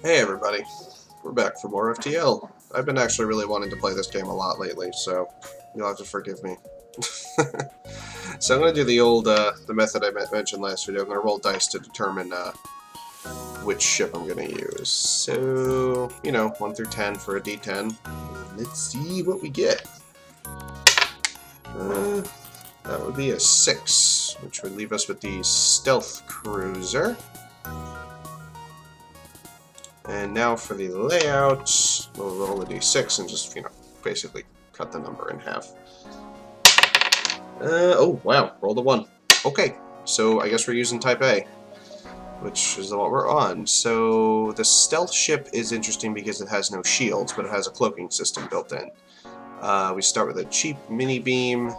Hey everybody, we're back for more FTL. I've been actually really wanting to play this game a lot lately, so you'll have to forgive me. So I'm going to do the old, the method I mentioned last video. I'm going to roll dice to determine which ship I'm going to use. So, 1 through 10 for a D10. Let's see what we get. That would be a 6, which would leave us with the stealth cruiser. And now for the layout, we'll roll a d6 and just, basically cut the number in half. Oh, wow, rolled a 1. Okay, so I guess we're using Type A, which is what we're on. So the stealth ship is interesting because it has no shields, but it has a cloaking system built in. We start with a cheap mini beam,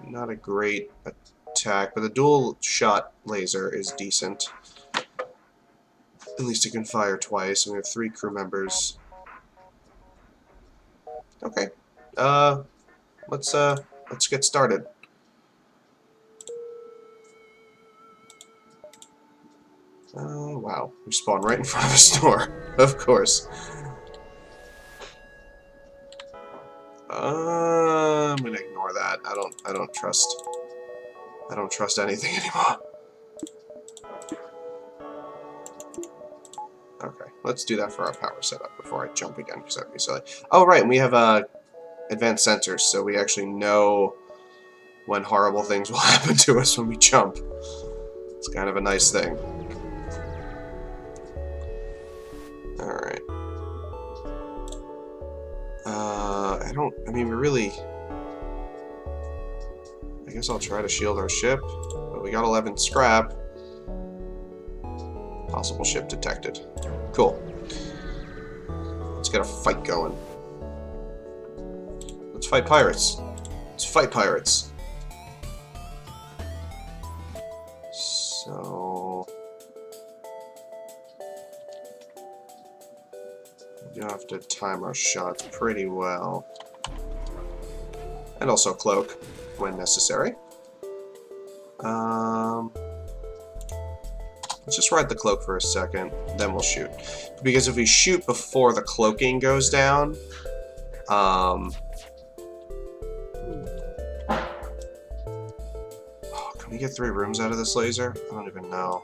not a great attack, but the dual shot laser is decent. At least it can fire twice, and we have 3 crew members. Okay. Let's get started. Oh, wow. We spawn right in front of a store. Of course. I'm gonna ignore that. I don't trust anything anymore. Okay, let's do that for our power setup before I jump again, because that'd be silly. Oh, right, and we have advanced sensors, so we actually know when horrible things will happen to us when we jump. It's kind of a nice thing. Alright. I guess I'll try to shield our ship, but we got 11 scrap. Possible ship detected. Cool. Let's get a fight going. Let's fight pirates. Let's fight pirates. So we have to time our shots pretty well. And also cloak when necessary. Let's just ride the cloak for a second, then we'll shoot. Because if we shoot before the cloaking goes down, oh, can we get 3 rooms out of this laser? I don't even know.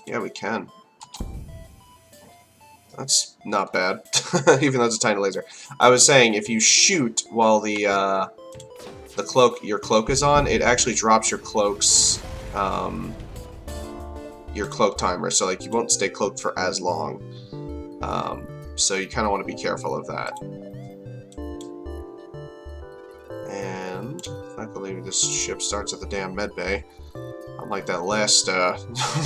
Yeah, we can. That's not bad, even though it's a tiny laser. I was saying, if you shoot while your cloak is on, it actually drops your cloak's your cloak timer, so like you won't stay cloaked for as long. So you kind of want to be careful of that. And I believe this ship starts at the damn med bay, unlike that last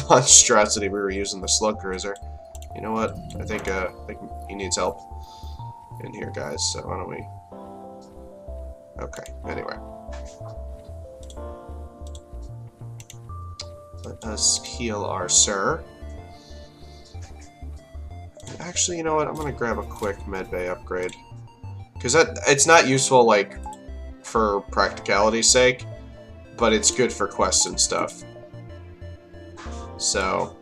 monstrosity we were using, the slug cruiser. You know what? I think he needs help in here, guys. So why don't we? Okay. Anyway. Let us heal our sir. Actually, you know what? I'm gonna grab a quick medbay upgrade, because it's not useful like for practicality's sake, but it's good for quests and stuff. So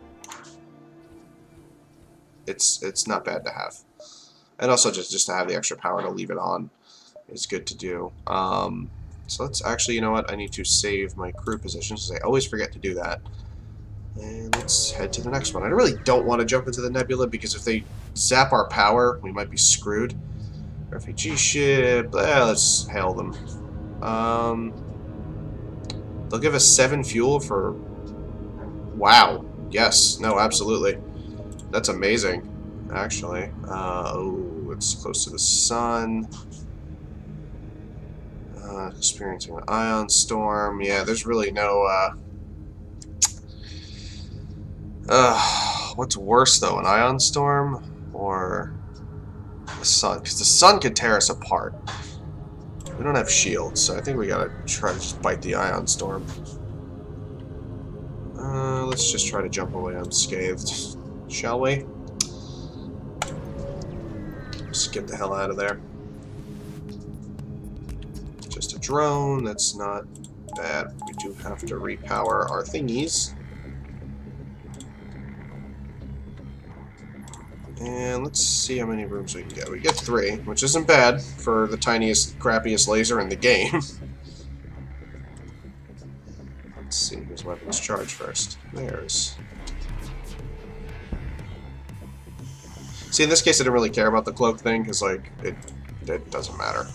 it's not bad to have, and also just to have the extra power to leave it on is good to do. So let's actually, you know what? I need to save my crew positions, because I always forget to do that. And let's head to the next one. I really don't want to jump into the nebula, because if they zap our power, we might be screwed. Refugee ship. Let's hail them. They'll give us 7 fuel for... Wow. Yes. No, absolutely. That's amazing, actually. Oh, it's close to the sun. Experiencing an ion storm. Yeah, there's really no, what's worse, though, an ion storm or the sun? Because the sun could tear us apart. We don't have shields, so I think we gotta try to just bite the ion storm. Let's just try to jump away unscathed, shall we? Just get the hell out of there. Just a drone, that's not bad. We do have to repower our thingies. And let's see how many rooms we can get. We get 3, which isn't bad for the tiniest, crappiest laser in the game. Let's see whose weapons charge first. Theirs. See, in this case, I didn't really care about the cloak thing, because, like, it doesn't matter.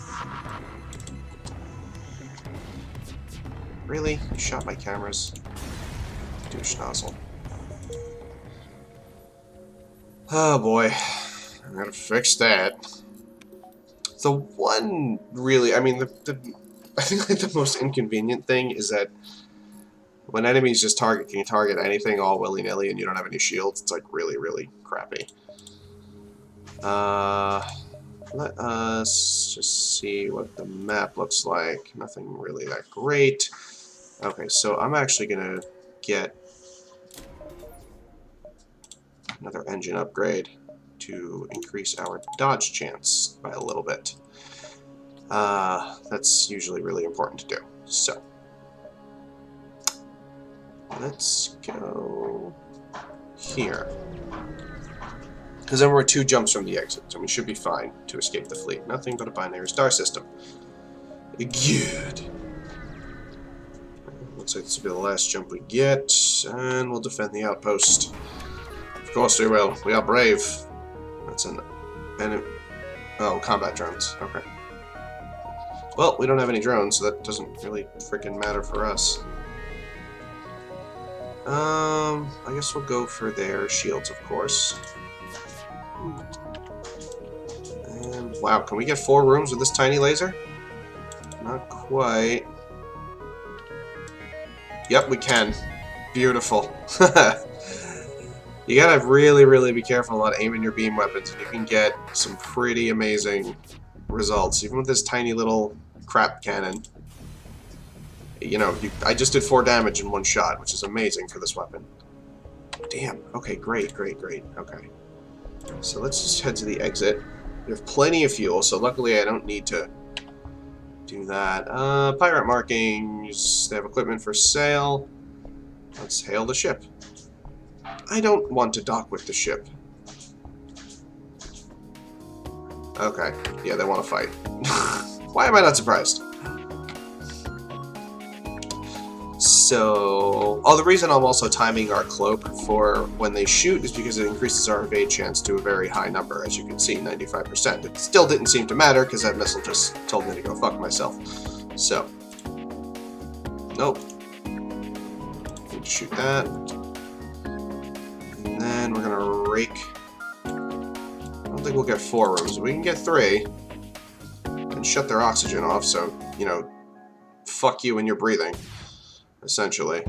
Really? You shot my cameras? Douche nozzle. Oh boy. I'm gonna fix that. The one really, I mean, I think like the most inconvenient thing is that when enemies just can target anything all willy-nilly and you don't have any shields, it's like really, really crappy. Let us just see what the map looks like. Nothing really that great. Okay, so I'm actually gonna get another engine upgrade to increase our dodge chance by a little bit. That's usually really important to do. So, let's go here. Because then we're 2 jumps from the exit, so we should be fine to escape the fleet. Nothing but a binary star system. Good. Looks like this will be the last jump we get, and we'll defend the outpost. Of course we will. We are brave. That's an enemy. Oh, combat drones. Okay. Well, we don't have any drones, so that doesn't really freaking matter for us. I guess we'll go for their shields, of course. And wow, can we get 4 rooms with this tiny laser? Not quite. Yep, we can. Beautiful. You gotta really, really be careful about aiming your beam weapons, and you can get some pretty amazing results, even with this tiny little crap cannon. You know, I just did 4 damage in 1 shot, which is amazing for this weapon. Damn. Okay, great, great, great. Okay. So let's just head to the exit. We have plenty of fuel, so luckily I don't need to do that. Pirate markings. They have equipment for sale. Let's hail the ship. I don't want to dock with the ship. Okay. Yeah, they want to fight. Why am I not surprised? So, the reason I'm also timing our cloak for when they shoot is because it increases our evade chance to a very high number, as you can see, 95%. It still didn't seem to matter, because that missile just told me to go fuck myself. So. Nope. Need to shoot that. And then we're gonna rake. I don't think we'll get 4 rooms, but we can get 3. And shut their oxygen off, so, you know, fuck you and your breathing. Essentially.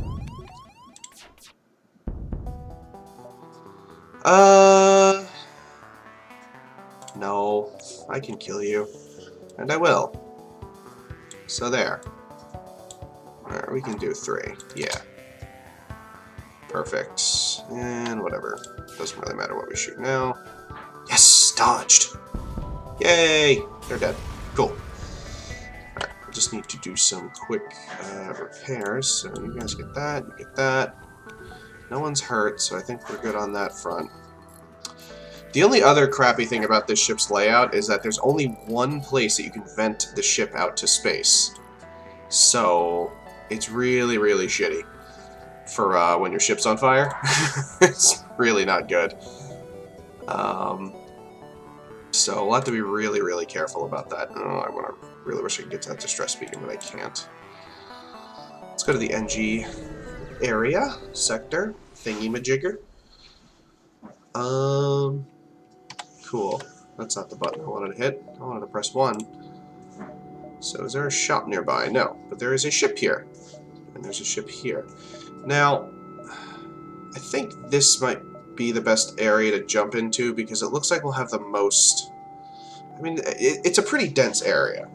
No. I can kill you. And I will. So there. Alright, we can do 3. Yeah. Perfect. And whatever. Doesn't really matter what we shoot now. Yes! Dodged! Yay! They're dead. Cool. Just need to do some quick repairs. So you guys get that, you get that. No one's hurt, so I think we're good on that front. The only other crappy thing about this ship's layout is that there's only 1 place that you can vent the ship out to space. So it's really, really shitty for when your ship's on fire. It's really not good. So we'll have to be really, really careful about that. Oh, I really wish I could get to that distress beacon, but I can't. Let's go to the NG area, sector, thingy-majigger. Cool. That's not the button I wanted to hit. I wanted to press 1. So is there a shop nearby? No, but there is a ship here. And there's a ship here. Now, I think this might be the best area to jump into because it looks like we'll have the most... I mean, it's a pretty dense area.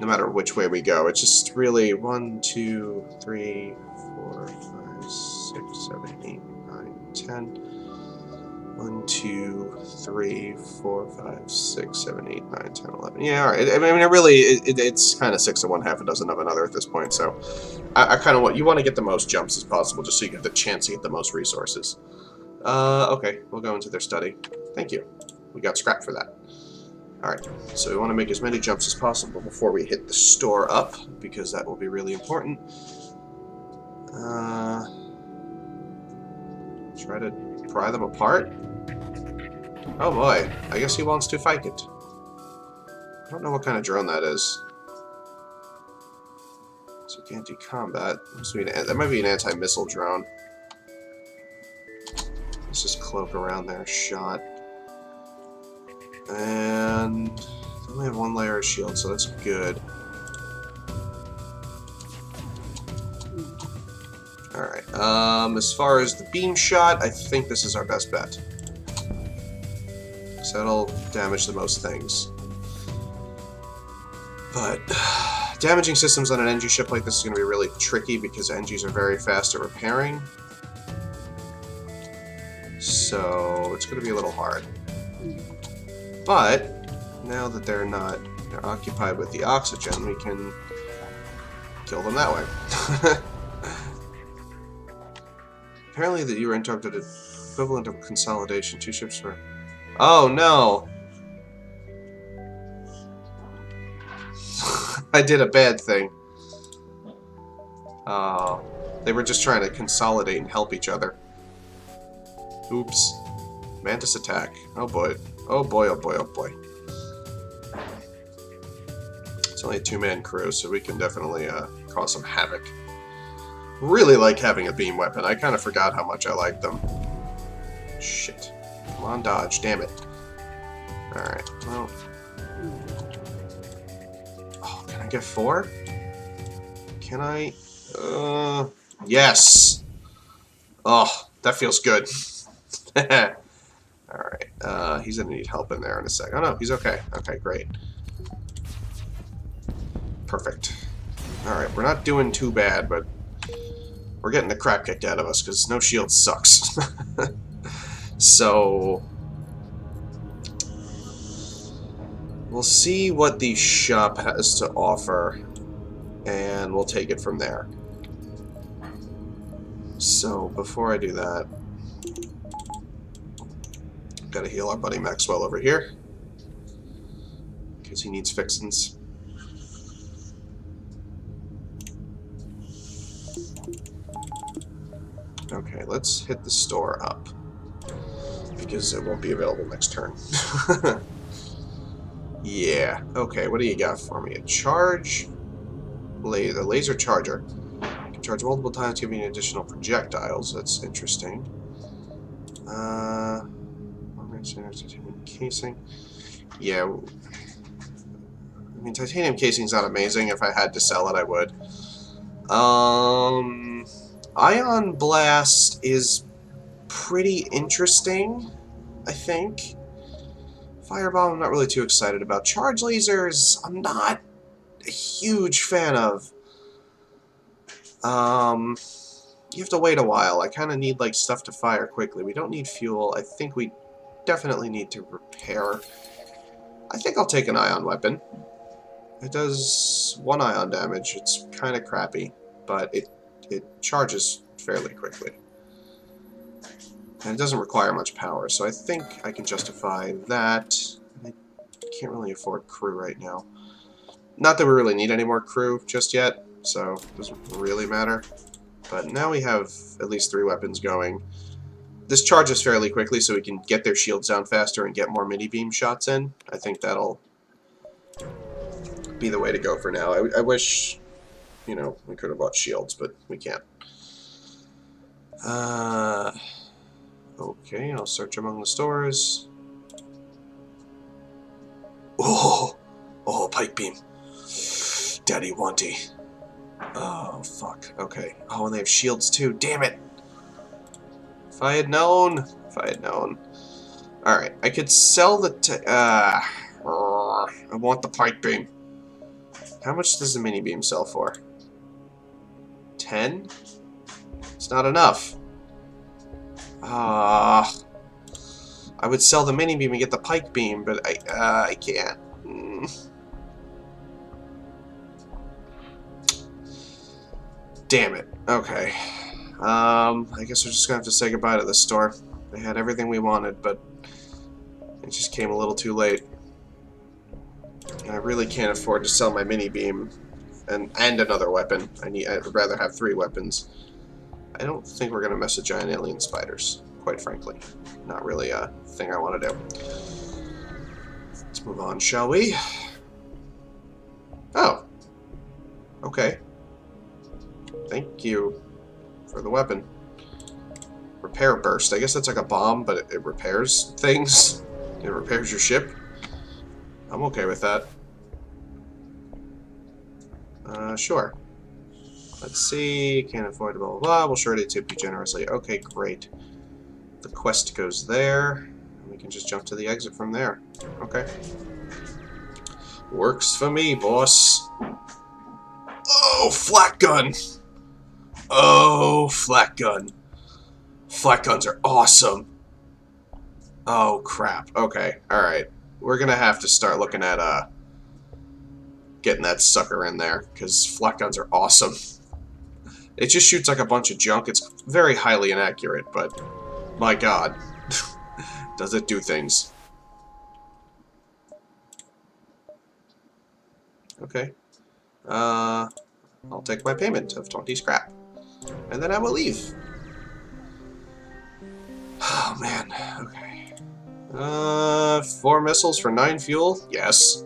No matter which way we go. It's just really 1, 2, 3, 4, 5, 6, 7, 8, 9, 10. 1, 2, 3, 4, 5, 6, 7, 8, 9, 10, 11. Yeah, alright. I mean, it's kind of 6 of one, half a dozen of another at this point, so I kind of you want to get the most jumps as possible just so you get the chance to get the most resources. Okay, we'll go into their study. Thank you. We got scrap for that. Alright, so we want to make as many jumps as possible before we hit the store up, because that will be really important. Try to pry them apart? Oh boy, I guess he wants to fight it. I don't know what kind of drone that is. So it can't do combat. That might be an anti-missile drone. Let's just cloak around there, shot. And they only have one layer of shield, so that's good. Alright, as far as the beam shot, I think this is our best bet. So that'll damage the most things. But damaging systems on an NG ship like this is going to be really tricky because NGs are very fast at repairing. So it's going to be a little hard. But now that they're occupied with the oxygen, we can kill them that way. Apparently that you were interrupted at equivalent of consolidation. 2 ships were... Oh no! I did a bad thing. They were just trying to consolidate and help each other. Oops. Mantis attack. Oh boy. Oh boy, oh boy, oh boy. It's only a 2-man crew, so we can definitely cause some havoc. Really like having a beam weapon. I kind of forgot how much I liked them. Shit. Come on, dodge. Damn it. Alright, well... Oh, can I get 4? Can I? Yes! Oh, that feels good. Alright, he's gonna need help in there in a sec. Oh no, he's okay. Okay, great. Perfect. Alright, we're not doing too bad, but we're getting the crap kicked out of us, because no shield sucks. So... we'll see what the shop has to offer, and we'll take it from there. So, before I do that, gotta heal our buddy Maxwell over here, because he needs fixins'. Okay, let's hit the store up, because it won't be available next turn. Yeah, okay, what do you got for me? A charge? The laser charger. You can charge multiple times, giving you additional projectiles. That's interesting. Titanium casing. Yeah, I mean, titanium casing's not amazing. If I had to sell it, I would. Ion Blast is pretty interesting, I think. Firebomb, I'm not really too excited about. Charge lasers, I'm not a huge fan of. You have to wait a while. I kind of need, like, stuff to fire quickly. We don't need fuel. I think we definitely need to repair. I think I'll take an ion weapon. It does 1 ion damage. It's kind of crappy, but it charges fairly quickly. And it doesn't require much power, so I think I can justify that. I can't really afford crew right now. Not that we really need any more crew just yet, so it doesn't really matter. But now we have at least 3 weapons going. This charges fairly quickly, so we can get their shields down faster and get more mini-beam shots in. I think that'll be the way to go for now. I wish, you know, we could have bought shields, but we can't. Okay, I'll search among the stores. Oh! Oh, pike beam. Daddy wanty. Oh, fuck. Okay. Oh, and they have shields too. Damn it! If I had known. If I had known. Alright, I could sell the... I want the pike beam. How much does the mini beam sell for? 10? It's not enough. I would sell the mini beam and get the pike beam, but I can't. Damn it. Okay. I guess we're just gonna have to say goodbye to this store. They had everything we wanted, but It just came a little too late. I really can't afford to sell my mini beam and another weapon. I'd rather have 3 weapons. I don't think we're gonna mess with giant alien spiders, quite frankly. Not really a thing I want to do. Let's move on, shall we? Oh. Okay. Thank you for the weapon. Repair burst. I guess that's like a bomb, but it repairs things. It repairs your ship. I'm okay with that. Sure. Let's see. Can't afford to blah blah blah. We'll surely tip you generously. Okay, great. The quest goes there. We can just jump to the exit from there. Okay. Works for me, boss. Oh, flak gun! Oh, flak gun. Flak guns are awesome. Oh, crap. Okay, alright. We're gonna have to start looking at, getting that sucker in there, because flak guns are awesome. It just shoots like a bunch of junk. It's very highly inaccurate, but my god. Does it do things. Okay. I'll take my payment of 20 scrap. And then I will leave. Oh, man. Okay. 4 missiles for 9 fuel? Yes.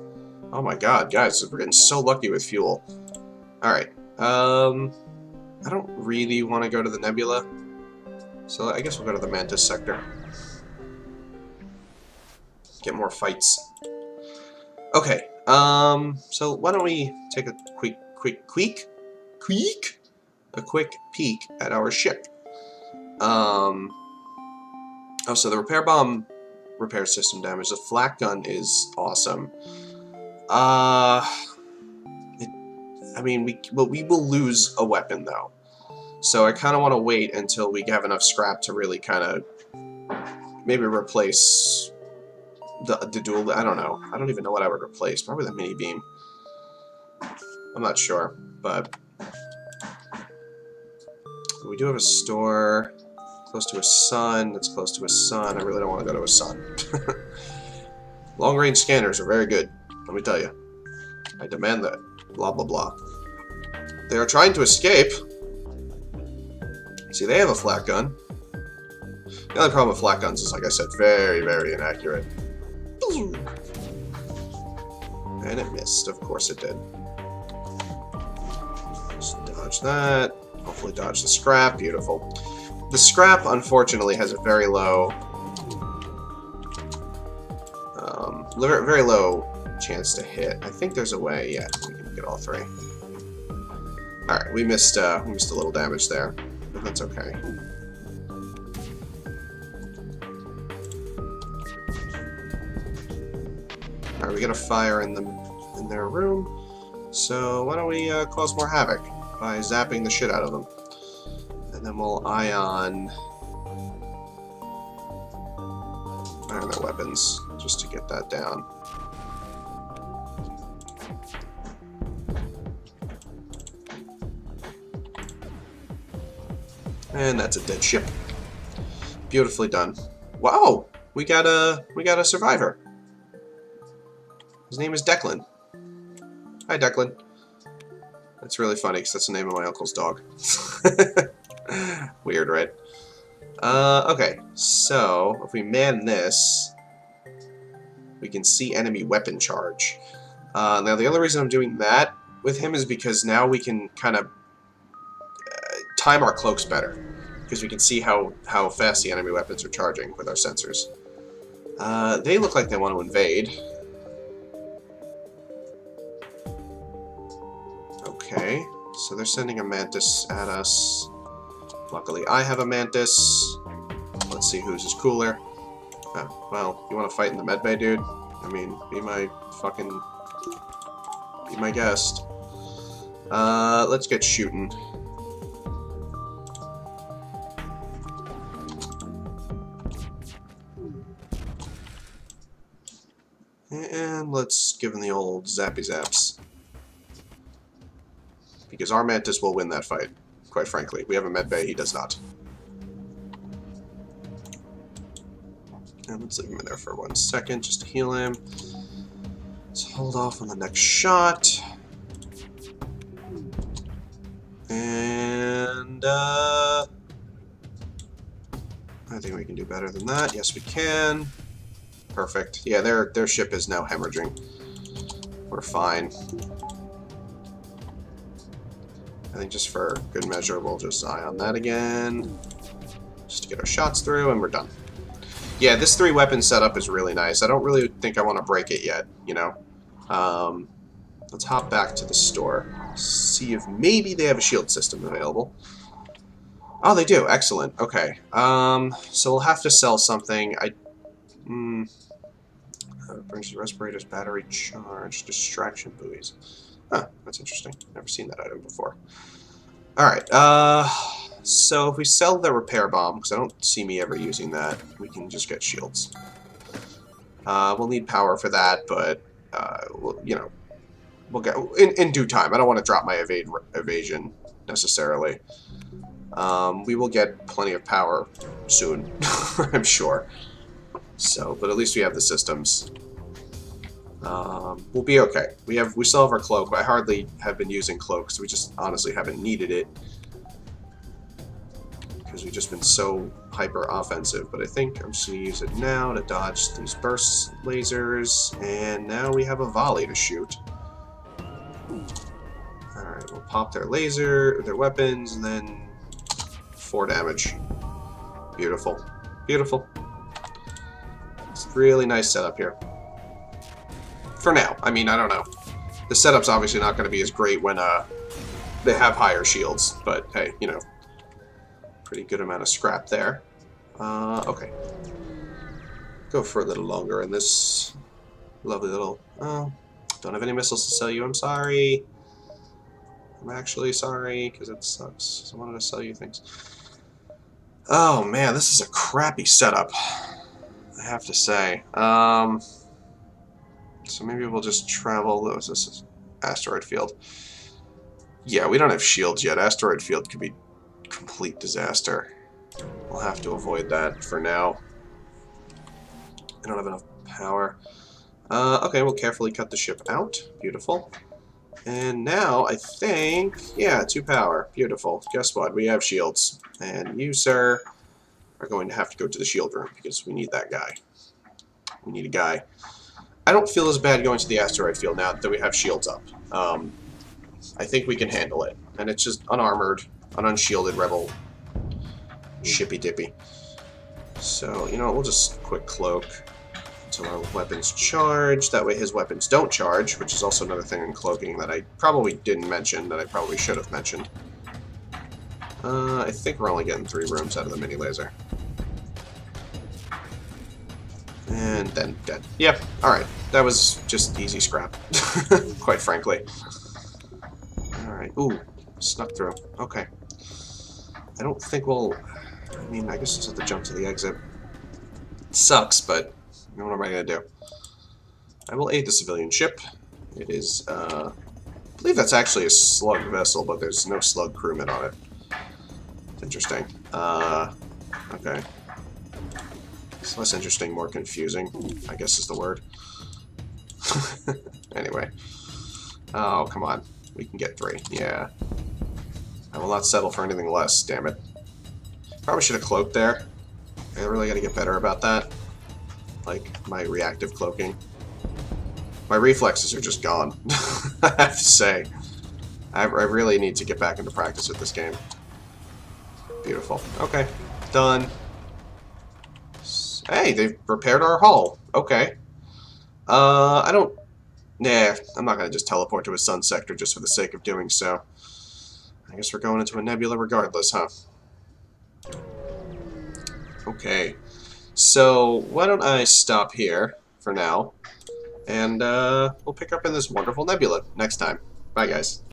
Oh my god, guys, we're getting so lucky with fuel. Alright. I don't really want to go to the nebula. So I guess we'll go to the Mantis sector. Get more fights. Okay. So why don't we take a quick peek at our ship. Oh, so the repair bomb repairs system damage. The flak gun is awesome. I mean, we will lose a weapon though. So I kind of want to wait until we have enough scrap to really kind of maybe replace the dual. I don't know. I don't even know what I would replace. Probably the mini beam. I'm not sure, but we do have a store close to a sun. That's close to a sun. I really don't want to go to a sun. Long-range scanners are very good. Let me tell you. I demand that. Blah blah blah. They are trying to escape. See, they have a flak gun. The only problem with flak guns is, like I said, very, very inaccurate. And it missed. Of course it did. Just dodge that. Hopefully dodge the scrap. Beautiful. The scrap, unfortunately, has a very low... very low chance to hit. I think there's a way, yeah, we can get all 3. Alright, we missed a little damage there. But that's okay. Alright, we got a fire in their room. So why don't we cause more havoc by zapping the shit out of them. And then we'll ion their weapons just to get that down. And that's a dead ship. Beautifully done. Wow, we got a survivor. His name is Declan. Hi, Declan. That's really funny because that's the name of my uncle's dog. Weird, right? Okay, so if we man this, we can see enemy weapon charge. Now, the other reason I'm doing that with him is because now we can kind of time our cloaks better, because we can see how fast the enemy weapons are charging with our sensors. They look like they want to invade. Okay, so they're sending a Mantis at us. Luckily, I have a Mantis. Let's see whose is cooler. Well, you want to fight in the medbay, dude? I mean, be my guest. Let's get shooting. And let's give him the old zappy zaps. Because our Mantis will win that fight, quite frankly. We have a medbay, he does not. And let's leave him in there for 1 second just to heal him. Let's hold off on the next shot. And, I think we can do better than that. Yes, we can. Perfect. Yeah, their ship is now hemorrhaging. We're fine. I think just for good measure, we'll just eye on that again. Just to get our shots through, and we're done. Yeah, this 3-weapon setup is really nice. I don't really think I want to break it yet, you know. Let's hop back to the store. See if maybe they have a shield system available. Oh, they do. Excellent. Okay. So we'll have to sell something. Brings the respirators, battery charge, distraction buoys. Huh, that's interesting. Never seen that item before. Alright, so if we sell the repair bomb, because I don't see me ever using that, we can just get shields. We'll need power for that, but, you know, we'll get in due time. I don't want to drop my evasion, necessarily. We will get plenty of power soon, I'm sure. So, but at least we have the systems. We'll be okay. We still have our cloak. I hardly have been using cloak, so we just honestly haven't needed it because we've just been so hyper offensive. But I think I'm just going to use it now to dodge these burst lasers, and now we have a volley to shoot. All right, we'll pop their weapons, and then 4 damage. Beautiful, beautiful. It's a really nice setup here. For now. I mean, I don't know. The setup's obviously not going to be as great when they have higher shields, but hey, you know, pretty good amount of scrap there. Okay. Go for a little longer in this lovely little... Oh, don't have any missiles to sell you. I'm sorry. I'm actually sorry, because it sucks. I wanted to sell you things. Oh, man, this is a crappy setup, I have to say. So maybe we'll just travel. What was this? Asteroid field. Yeah, we don't have shields yet. Asteroid field could be complete disaster. We'll have to avoid that for now. I don't have enough power. Okay, we'll carefully cut the ship out. Beautiful. And now, I think... Yeah, 2 power. Beautiful. Guess what? We have shields. And you, sir, are going to have to go to the shield room because we need that guy. We need a guy. I don't feel as bad going to the asteroid field now that we have shields up. I think we can handle it. And it's just unarmored, unshielded rebel shippy-dippy. So, you know, we'll just quick cloak until our weapons charge. That way his weapons don't charge, which is also another thing in cloaking that I probably didn't mention, that I probably should have mentioned. I think we're only getting 3 rooms out of the mini laser. And then dead. Yep, alright. That was just easy scrap, quite frankly. Alright, ooh, snuck through. Okay. I don't think we'll... I mean, I guess we'll just have to jump to the exit. It sucks, but what am I going to do? I will aid the civilian ship. It is, I believe that's actually a slug vessel, but there's no slug crewman on it. It's interesting. Okay. It's less interesting, more confusing, I guess is the word. Anyway. Oh, come on. We can get 3. Yeah. I will not settle for anything less, damn it. Probably should have cloaked there. I really gotta get better about that. Like, my reactive cloaking. My reflexes are just gone, I have to say. I really need to get back into practice with this game. Beautiful. Okay. Done. Hey, they've repaired our hull. Okay. I don't... Nah, I'm not going to just teleport to a sun sector just for the sake of doing so. I guess we're going into a nebula regardless, huh? Okay. So, why don't I stop here for now, and we'll pick up in this wonderful nebula next time. Bye, guys.